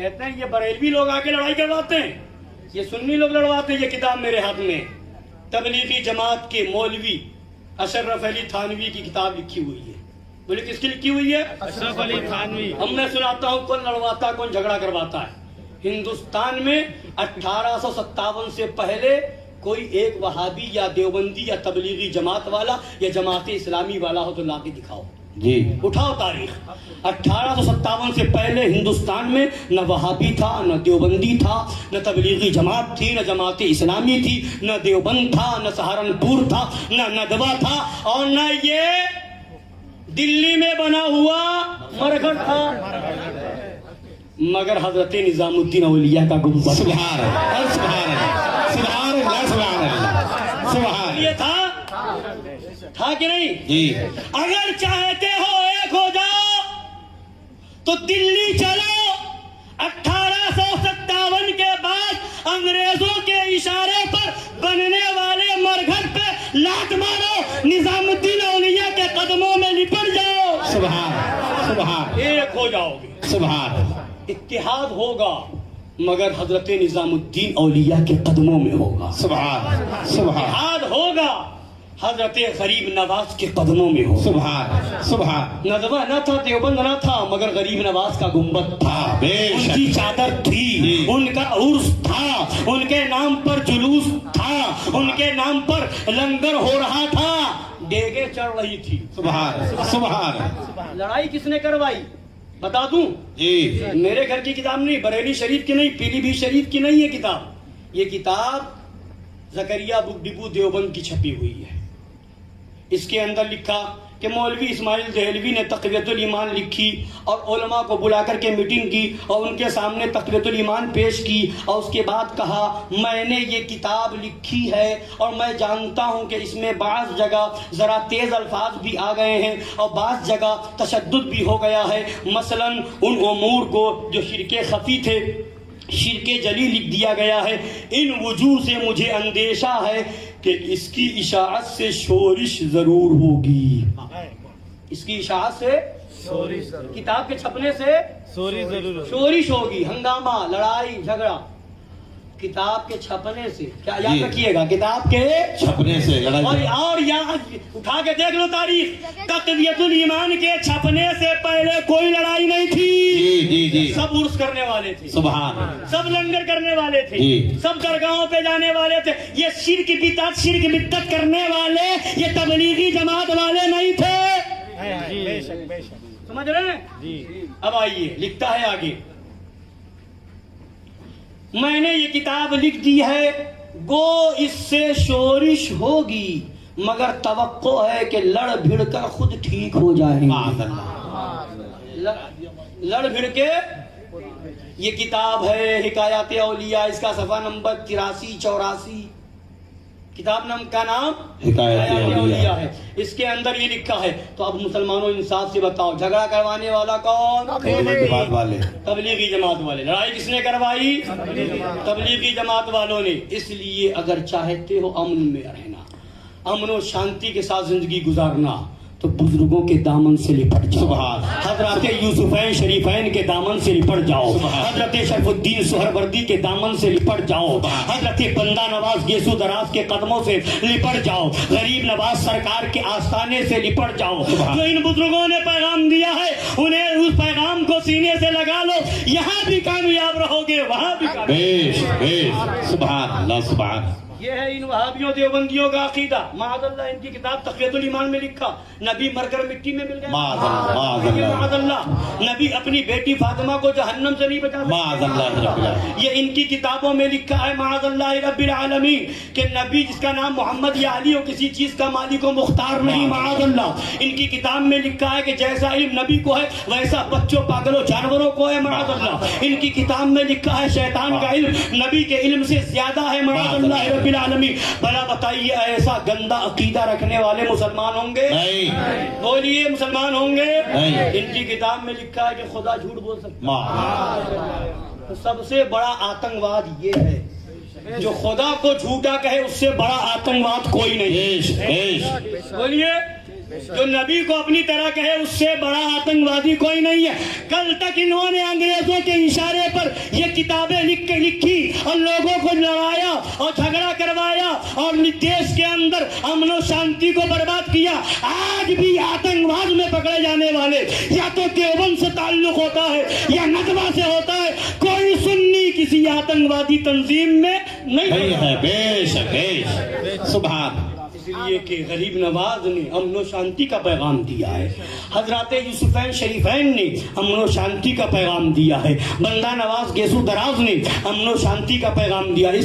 کہتے ہیں یہ بریلوی لوگ آ کے لڑائی کرواتے ہیں، یہ سنی لوگ لڑواتے ہیں. یہ کتاب میرے ہاتھ میں تبلیغی جماعت کے مولوی اشرف علی تھانوی کی کتاب لکھی ہوئی ہے. بولے کس کی لکھی ہوئی ہے؟ اشرف علی تھانوی. ہم میں سناتا ہوں کون لڑواتا کون جھگڑا کرواتا ہے. ہندوستان میں 1857 سے پہلے کوئی ایک وہابی یا دیوبندی یا تبلیغی جماعت والا یا جماعت اسلامی والا ہو تو لا کے دکھاؤ جی. اٹھاؤ تاریخ. 1857 سے پہلے ہندوستان میں نہ وہابی تھا، نہ دیوبندی تھا، نہ تبلیغی جماعت تھی، نہ جماعت اسلامی تھی، نہ دیوبند تھا، نہ سہارنپور تھا، نہ ندوہ تھا، اور نہ یہ دلی میں بنا ہوا مرگھٹ تھا، مگر حضرت نظام الدین اولیاء کا گنبد. سبحان اللہ سبحان اللہ سبحان اللہ سبحان اللہ سبحان. یہ تھا کہ نہیں؟ جی. اگر چاہتے ہو ایک ہو جاؤ تو دلی چلو. 1857 کے بعد انگریزوں کے اشارے پر بننے والے مرگھٹ پہ لات مارو، نظام الدین اولیاء کے قدموں میں لپٹ جاؤ. سبحان سبحان ایک ہو جاؤ گے. سبحان. اتحاد ہوگا مگر حضرت نظام الدین اولیاء کے قدموں میں ہوگا. سبحان سبحان. اتحاد ہوگا حضرت غریب نواز کے قدموں میں ہوگا. سبحان سبحان. ندوہ نہ تھا، دیوبند نہ تھا، مگر غریب نواز کا گنبد تھا. بے ان شک. کی چادر تھی، ان کا عرس تھا، ان کے نام پر جلوس تھا، ان کے نام پر لنگر ہو رہا تھا، ڈیگیں چڑھ رہی تھی. سبحان سبحان. لڑائی کس نے کروائی بتا دوں؟ جی. میرے گھر کی کتاب نہیں، بریلی شریف کی نہیں، پیلی بھی شریف کی نہیں. یہ کتاب زکریا بک ڈپو دیوبند کی چھپی ہوئی ہے. اس کے اندر لکھا کہ مولوی اسماعیل دہلوی نے تقویت الایمان لکھی اور علماء کو بلا کر کے میٹنگ کی اور ان کے سامنے تقویت الایمان پیش کی اور اس کے بعد کہا میں نے یہ کتاب لکھی ہے اور میں جانتا ہوں کہ اس میں بعض جگہ ذرا تیز الفاظ بھی آ گئے ہیں اور بعض جگہ تشدد بھی ہو گیا ہے. مثلا ان امور کو جو شرک خفی تھے شرک جلی لکھ دیا گیا ہے. ان وجوہ سے مجھے اندیشہ ہے کہ اس کی اشاعت سے شورش ضرور ہوگی. اس کی اشاعت سے کتاب کے چھپنے سے شورش ہوگی، ہنگامہ، لڑائی جھگڑا. کتاب کے چھپنے سے کیا یاد رکھیے گا؟ کتاب کے چھپنے سے لڑائی. اور یاد اٹھا کے دیکھ لو تاریخ، تقویت الایمان کے چھپنے سے پہلے کوئی لڑائی نہیں تھی. جی جی جی. سب عرس کرنے والے تھے، سبحان. سب لنگر کرنے والے تھے، جی. سب درگاہوں پہ جانے والے تھے. یہ شرک بدعت کرنے والے یہ تبلیغی جماعت والے نہیں تھے. سمجھ رہے ہیں؟ اب آئیے لکھتا ہے آگے، میں نے یہ کتاب لکھ دی ہے، گو اس سے شورش ہوگی مگر توقع ہے کہ لڑ بھڑ کر خود ٹھیک ہو جائیں گے. لڑ بھڑ کے. یہ کتاب ہے حکایات اولیاء، اس کا صفحہ نمبر 83-84. کتاب نام کا نام حکایات اولیاء ہے. اس کے اندر یہ لکھا ہے. تو اب مسلمانوں انصاف سے بتاؤ، جھگڑا کروانے والا کون؟ تبلیغی جماعت والے. لڑائی کس نے کروائی؟ تبلیغی جماعت والوں نے. اس لیے اگر چاہتے ہو امن میں رہنا، امن و شانتی کے ساتھ زندگی گزارنا، تو بزرگوں کے دامن سے لپٹ جاؤ. سبحان. حضرات یوسفین شریفین کے دامن سے لپٹ جاؤ. حضرت شرف الدین سہروردی کے دامن سے لپٹ جاؤ. حضرت بندہ نواز گیسو دراز کے قدموں سے لپٹ جاؤ. غریب نواز سرکار کے آستانے سے لپٹ جاؤ. جو ان بزرگوں نے پیغام دیا ہے انہیں اس پیغام کو سینے سے لگا لو. یہاں بھی کامیاب رہو گے، وہاں بھی کامیاب. سبحان اللہ سبحان. یہ ہے ان وہابیوں دیوبندیوں کا عقیدہ. معاذ اللہ ان کی کتاب تقویت الایمان میں لکھا نبی مر کر مٹی میں مل گئے. معاذ اللہ. نبی اپنی بیٹی فاطمہ کو جہنم سے نہیں بچا سکتے. یہ ان کی کتابوں میں لکھا ہے معاذ اللہ رب العالمین کہ نبی جس کا نام محمد یا علی ہو کسی چیز کا مالک و مختار نہیں. معاذ اللہ. ان کی کتاب میں لکھا ہے کہ جیسا علم نبی کو ہے ویسا بچوں پاگلوں جانوروں کو ہے. معاذ اللہ. ان کی کتاب میں لکھا ہے شیطان کا علم نبی کے علم سے زیادہ ہے. معاذ اللہ رب العالمین. بھلا بتائیے ایسا گندا عقیدہ رکھنے والے مسلمان ہوں گے؟ نہیں. بولیے مسلمان ہوں گے؟ نہیں. ان کی کتاب میں لکھا ہے کہ خدا جھوٹ بول سکتا ہے. تو سب سے بڑا آتنکواد یہ ہے جو خدا کو جھوٹا کہے، اس سے بڑا آتنکواد کوئی نہیں. بولیے جو نبی کو اپنی طرح کہے اس سے بڑا آتنکوادی کوئی نہیں ہے. کل تک انہوں نے انگریزوں کے اشارے پر یہ کتابیں لکھی اور لوگوں کو لڑایا اور جھگڑا کروایا اور دیش کے اندر امن و شانتی کو برباد کیا. آج بھی آتنکواد میں پکڑے جانے والے یا تو دیوبند سے تعلق ہوتا ہے یا ندوہ سے ہوتا ہے. کوئی سنی کسی آتنکوادی تنظیم میں نہیں ہے. بے شک سبحان. اس لیے کہ غریب نواز نے امن و شانتی کا پیغام دیا ہے. حضرات یوسفین شریفین نے امن و شانتی کا پیغام دیا ہے. بندہ نواز گیسو دراز نے امن و شانتی کا پیغام دیا ہے.